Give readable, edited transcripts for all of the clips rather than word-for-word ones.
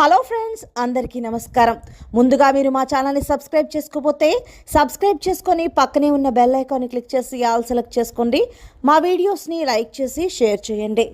Hello friends, అందరికీ నమస్కారం. ముందుగా మీరు మా ఛానల్ని సబ్స్క్రైబ్ చేసుకోకపోతే సబ్స్క్రైబ్ చేసుకొని పక్కనే ఉన్న బెల్ ఐకాన్ని క్లిక్ చేసి ఆల్ సెలెక్ట్ చేసుకోండి. మా వీడియోస్ని లైక్ చేసి షేర్ చేయండి.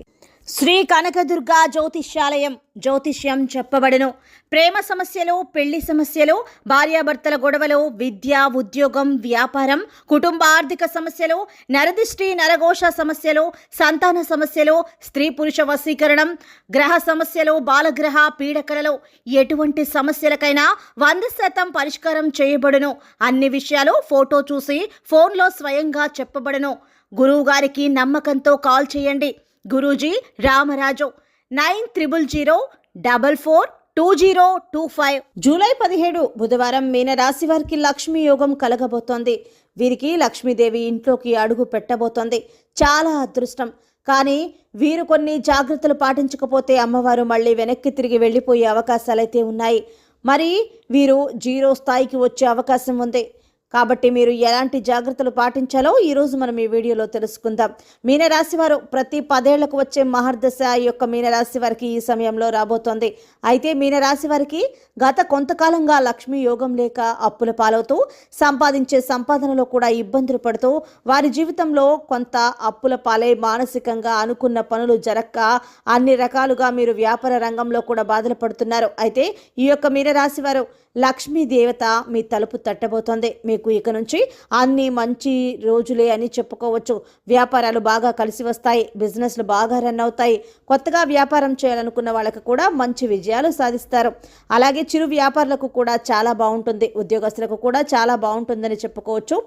శ్రీ కనకదుర్గ జ్యోతిష్యాలయం జ్యోతిష్యం చెప్పబడును. ప్రేమ సమస్యలు, పెళ్లి సమస్యలు, భార్యాభర్తల గొడవలు, విద్య, ఉద్యోగం, వ్యాపారం, కుటుంబ ఆర్థిక సమస్యలు, నరదిష్టి, నరఘోష సమస్యలు, సంతాన సమస్యలు, స్త్రీ పురుష వశీకరణం, గ్రహ సమస్యలు, బాలగ్రహ పీడకలలు, ఎటువంటి సమస్యలకైనా 100% పరిష్కారం చేయబడును. అన్ని విషయాలు ఫోటో చూసి ఫోన్లో స్వయంగా చెప్పబడును. గురువు గారికి నమ్మకంతో కాల్ చేయండి. గురూజీ రామరాజు 9000442025. జూలై 17 బుధవారం మీనరాశి వారికి లక్ష్మీ యోగం కలగబోతోంది. వీరికి లక్ష్మీదేవి ఇంట్లోకి అడుగు పెట్టబోతోంది. చాలా అదృష్టం. కానీ వీరు కొన్ని జాగ్రత్తలు పాటించకపోతే అమ్మవారు మళ్ళీ వెనక్కి తిరిగి వెళ్ళిపోయే అవకాశాలైతే ఉన్నాయి. మరి వీరు 0 స్థాయికి వచ్చే అవకాశం ఉంది. కాబట్టి మీరు ఎలాంటి జాగ్రత్తలు పాటించాలో ఈరోజు మనం ఈ వీడియోలో తెలుసుకుందాం. మీనరాశి వారు ప్రతి 10 ఏళ్లకు వచ్చే మహర్దశ ఈ యొక్క మీనరాశి వారికి ఈ సమయంలో రాబోతోంది. అయితే మీనరాశి వారికి గత కొంతకాలంగా లక్ష్మీ యోగం లేక అప్పుల పాలవుతూ సంపాదించే సంపాదనలో కూడా ఇబ్బందులు పడుతూ వారి జీవితంలో కొంత అప్పుల పాలై మానసికంగా అనుకున్న పనులు జరక్క అన్ని రకాలుగా మీరు వ్యాపార రంగంలో కూడా బాధలు పడుతున్నారు. అయితే ఈ యొక్క మీనరాశి వారు లక్ష్మీ దేవత మీ తలుపు తట్టబోతోంది. మీకు ఇక నుంచి అన్ని మంచి రోజులే అని చెప్పుకోవచ్చు. వ్యాపారాలు బాగా కలిసి వస్తాయి. బిజినెస్లు బాగా రన్ అవుతాయి. కొత్తగా వ్యాపారం చేయాలనుకున్న వాళ్ళకు కూడా మంచి విజయాలు సాధిస్తారు. అలాగే చిరు వ్యాపారులకు కూడా చాలా బాగుంటుంది. ఉద్యోగస్తులకు కూడా చాలా బాగుంటుందని చెప్పుకోవచ్చు.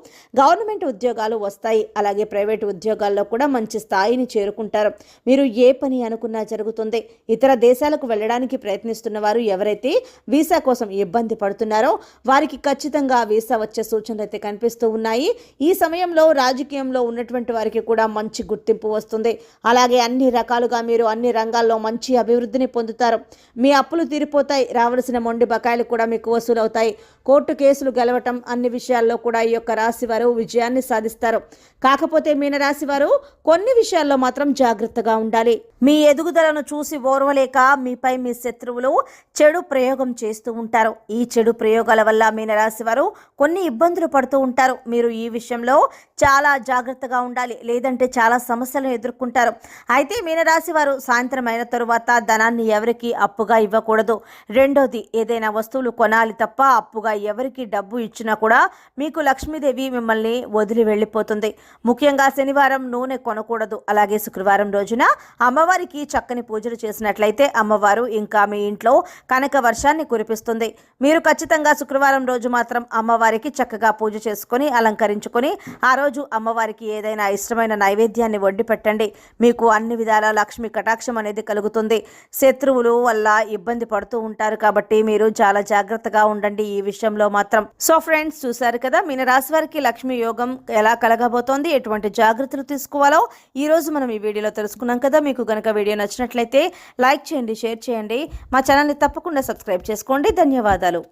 గవర్నమెంట్ ఉద్యోగాలు వస్తాయి. అలాగే ప్రైవేటు ఉద్యోగాల్లో కూడా మంచి స్థాయిని చేరుకుంటారు. మీరు ఏ పని అనుకున్నా జరుగుతుంది. ఇతర దేశాలకు వెళ్ళడానికి ప్రయత్నిస్తున్న వారు ఎవరైతే వీసా కోసం ఇబ్బంది పడుతున్నారో వారికి ఖచ్చితంగా వీసా వచ్చే సూచనలు అయితే కనిపిస్తూ ఉన్నాయి. ఈ సమయంలో రాజకీయంలో ఉన్నటువంటి వారికి కూడా మంచి గుర్తింపు వస్తుంది. అలాగే అన్ని రకాలుగా మీరు అన్ని రంగాల్లో మంచి అభివృద్ధిని పొందుతారు. మీ అప్పులు తీరిపోతాయి. రావాల్సిన మొండి బకాయిలు కూడా మీకు వసూలవుతాయి. కోర్టు కేసులు గెలవటం అన్ని విషయాల్లో కూడా ఈ యొక్క రాశి వారు విజయాన్ని సాధిస్తారు. కాకపోతే మీనరాశి వారు కొన్ని విషయాల్లో మాత్రం జాగ్రత్తగా ఉండాలి. మీ ఎదుగుదలను చూసి ఓర్వలేక మీపై మీ శత్రువులు చెడు ప్రయోగం చేస్తూ ఉంటారు. ఈ చెడు ప్రయోగాల వల్ల మీనరాశి వారు కొన్ని ఇబ్బందులు పడుతూ ఉంటారు. మీరు ఈ విషయంలో చాలా జాగ్రత్తగా ఉండాలి. లేదంటే చాలా సమస్యలను ఎదుర్కొంటారు. అయితే మీనరాశి వారు సాయంత్రం అయిన తరువాత ధనాన్ని ఎవరికి అప్పుగా ఇవ్వకూడదు. రెండోది, ఏదైనా వస్తువులు కొనాలి తప్ప అప్పుగా ఎవరికి డబ్బు ఇచ్చినా కూడా మీకు లక్ష్మీదేవి మిమ్మల్ని వదిలి వెళ్ళిపోతుంది. ముఖ్యంగా శనివారం నూనె కొనకూడదు. అలాగే శుక్రవారం రోజున అమ్మవారికి చక్కని పూజలు చేసినట్లయితే అమ్మవారు ఇంకా మీ ఇంట్లో కనక వర్షాన్ని కురిపిస్తుంది. మీరు ఖచ్చితంగా శుక్రవారం రోజు మాత్రం అమ్మవారికి చక్కగా పూజ చేసుకొని అలంకరించుకొని ఆ రోజు అమ్మవారికి ఏదైనా ఇష్టమైన నైవేద్యాన్ని వండి పెట్టండి. మీకు అన్ని విధాల లక్ష్మి కటాక్షం అనేది కలుగుతుంది. శత్రువులు వల్ల ఇబ్బంది పడుతూ ఉంటారు. కాబట్టి మీరు చాలా జాగ్రత్తగా ఉండండి ఈ విషయంలో మాత్రం. సో ఫ్రెండ్స్, చూసారు కదా మీనరాశి వారికి లక్ష్మీ యోగం ఎలా కలగబోతోంది, ఎటువంటి జాగ్రత్తలు తీసుకోవాలో ఈ రోజు మనం ఈ వీడియోలో తెలుసుకున్నాం కదా. మీకు గనక వీడియో నచ్చినట్లయితే లైక్ చేయండి, షేర్ చేయండి. మా ఛానల్ని తప్పకుండా సబ్స్క్రైబ్ చేసుకోండి. ధన్యవాదాలు.